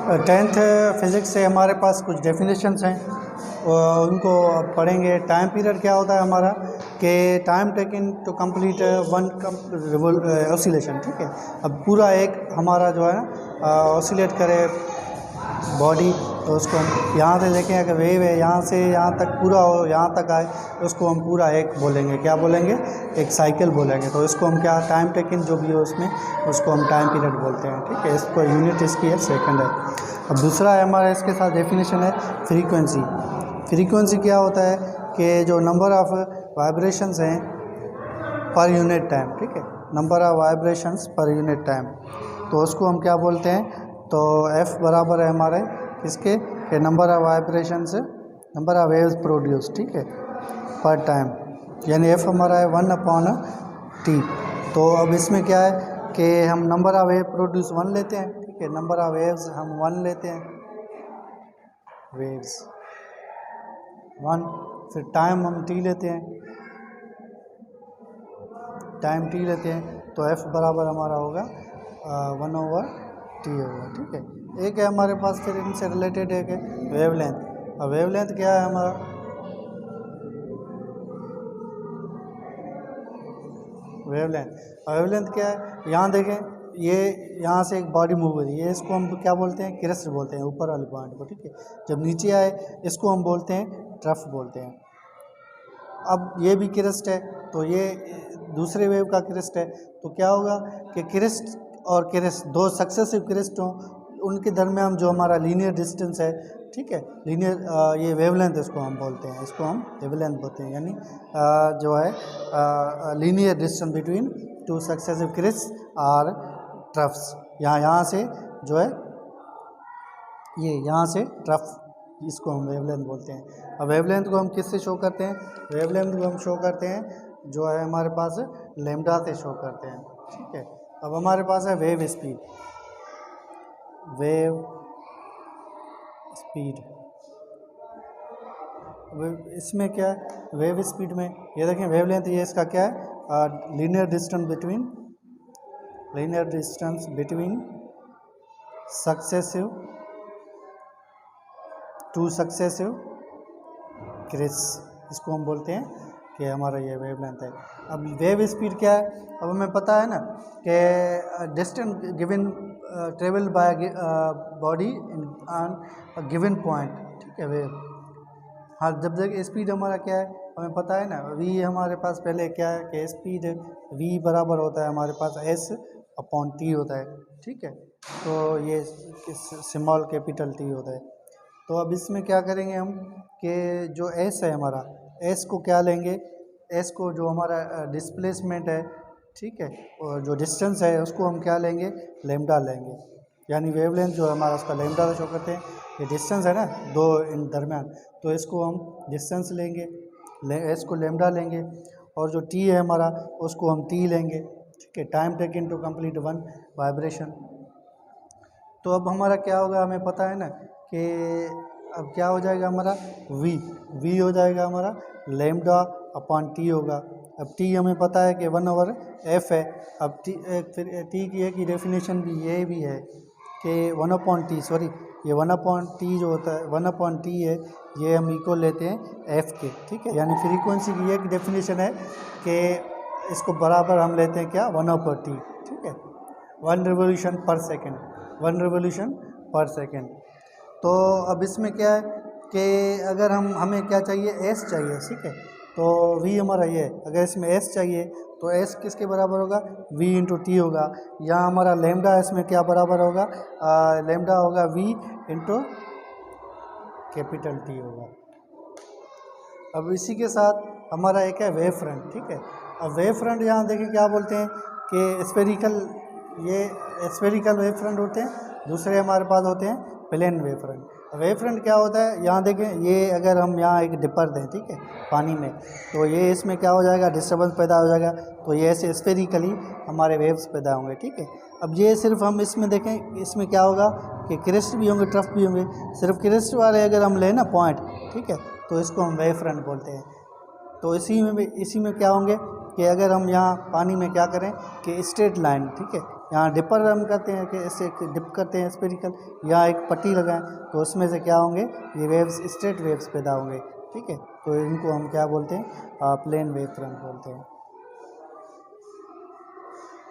Tenth physics से हमारे पास कुछ डेफिनेशंस हैं, उनको अब पढ़ेंगे। टाइम पीरियड क्या होता है हमारा, कि time taking to complete one oscillation, ठीक है। अब पूरा एक हमारा जो है ना ऑसिलेट करे बॉडी, तो उसको हम यहाँ से देखें अगर वेव है यहाँ से यहाँ तक पूरा हो, यहाँ तक आए, तो उसको हम पूरा एक बोलेंगे, क्या बोलेंगे, एक साइकिल बोलेंगे। तो इसको हम क्या, टाइम टेकिंग जो भी हो उसमें, उसको हम टाइम पीरियड बोलते हैं, ठीक है। इसको यूनिट इसकी है सेकंड है। अब दूसरा है हमारा इसके साथ डेफिनेशन है फ्रीक्वेंसी। फ्रीक्वेंसी क्या होता है कि जो नंबर ऑफ़ वाइब्रेशंस हैं पर यूनिट टाइम, ठीक है, number of vibrations per unit time, तो उसको हम क्या बोलते हैं, तो F बराबर है हमारे इसके कि number of vibrations, number of waves produce, ठीक है, पर टाइम, यानी F हमारा है 1/T। तो अब इसमें क्या है कि हम नंबर ऑफ़ वेव प्रोड्यूस 1 लेते हैं, ठीक है, नंबर ऑफ़ वेव्स हम 1 लेते हैं, वेव्स 1, फिर टाइम हम T लेते हैं, टाइम T लेते हैं, तो F बराबर हमारा होगा 1/T होगा, ठीक है। एक है हमारे पास फिर इनसे रिलेटेड एक है वेवलेंथ। अब वेवलेंथ क्या है हमारा, वेवलेंथ क्या है, यहाँ देखें, ये यहाँ से एक बॉडी मूव हो रही है, इसको हम क्या बोलते हैं, क्रेस्ट बोलते हैं, ऊपर वाले पॉइंट को, ठीक है। जब नीचे आए इसको हम बोलते हैं ट्रफ बोलते हैं। अब ये भी क्रेस्ट है, तो ये दूसरे वेव का क्रेस्ट है, तो क्या होगा कि क्रेस्ट और क्रेस्ट दो सक्सेसिव क्रेस्ट हों, उनके दरमियान जो हमारा लीनियर डिस्टेंस है, ठीक है, लीनियर ये वेवलेंथ इसको हम बोलते हैं, इसको हम वेवलेंथ बोलते हैं, यानी जो है linear distance between two successive crest और ट्रफ्स। यहाँ से जो है ये यहाँ से ट्रफ, इसको हम वेवलेंथ बोलते हैं। अब वेवलेंथ को हम किससे शो करते हैं, वेवलेंथ को हम शो करते हैं जो है हमारे पास लैम्डा से शो करते हैं, ठीक है। अब हमारे पास है वेव स्पीड, इसमें क्या है, वेव स्पीड में ये देखें वेवलेंथ, ये इसका क्या है, linear distance between successive two successive crest, इसको हम बोलते हैं कि हमारा ये वेवलेंथ है। अब वेव स्पीड क्या है, अब हमें पता है ना कि distance given travel by body on given point, ठीक है, वेव। हाँ, जब तक स्पीड हमारा क्या है हमें पता है ना, v हमारे पास पहले क्या है कि स्पीड v बराबर होता है हमारे पास s/t होता है, ठीक है। तो ये स्मॉल कैपिटल T होता है। तो अब इसमें क्या करेंगे हम कि जो s है हमारा, s को क्या लेंगे, s को जो हमारा डिस्प्लेसमेंट है, ठीक है, और जो डिस्टेंस है उसको हम क्या लेंगे, लैम्डा लेंगे, यानी वेवलेंथ जो है हमारा उसका लैम्डा से शो करते हैं। ये डिस्टेंस है ना दो इन दरमियान, तो इसको हम डिस्टेंस लेंगे, s को लैम्डा लेंगे, और जो t है हमारा उसको हम t लेंगे, ठीक है। Time taken to complete one vibration. तो अब हमारा क्या होगा, हमें पता है ना कि अब क्या हो जाएगा हमारा, v हो जाएगा हमारा लैम्डा अपॉन t होगा। अब t हमें पता है कि 1/f है। अब फिर t की एक ही डेफिनेशन भी ये भी है कि 1/t, सॉरी, ये 1/t जो होता है 1/t है, ये हम इक्वल लेते हैं f के, ठीक है। यानी फ्रीक्वेंसी की एक डेफिनेशन है कि इसको बराबर हम लेते हैं क्या, 1/t, ठीक है, 1 रिवोल्यूशन पर सेकेंड। तो अब इसमें क्या है कि अगर हमें क्या चाहिए, s चाहिए, ठीक है, तो v हमारा ये है, अगर इसमें s चाहिए तो s किसके बराबर होगा, v इंटू टी होगा। यहाँ हमारा लैम्डा इसमें क्या बराबर होगा, लैम्डा होगा v इंटू कैपिटल T होगा। अब इसी के साथ हमारा एक है वेव फ्रंट, ठीक है। अब वेव फ्रंट यहाँ देखिए क्या बोलते हैं कि स्फेरिकल, ये स्फेरिकल वेव फ्रंट होते हैं, दूसरे हमारे पास होते हैं plane wave front. Wave front क्या होता है, यहाँ देखें, ये अगर हम यहाँ एक डिपर दें, ठीक है, पानी में, तो ये इसमें क्या हो जाएगा, डिस्टर्बेंस पैदा हो जाएगा, तो ये ऐसे स्फेरिकली हमारे वेव्स पैदा होंगे, ठीक है। अब ये सिर्फ हम इसमें देखें, इसमें क्या होगा कि क्रिस्ट भी होंगे, ट्रफ भी होंगे, सिर्फ क्रिस्ट वाले अगर हम लें ना पॉइंट, ठीक है, तो इसको हम वेव फ्रंट बोलते हैं। तो इसी में क्या होंगे कि अगर हम यहाँ पानी में क्या करें कि स्ट्रेट लाइन, ठीक है, यहाँ डिपर हम करते हैं कि ऐसे डिप करते हैं स्फेरिकल, यहाँ एक पट्टी लगाएं तो उसमें से क्या होंगे, ये वेव्स स्ट्रेट वेव्स पैदा होंगे। ठीक है, तो इनको हम क्या बोलते हैं, प्लेन वेव फ्रंट बोलते हैं।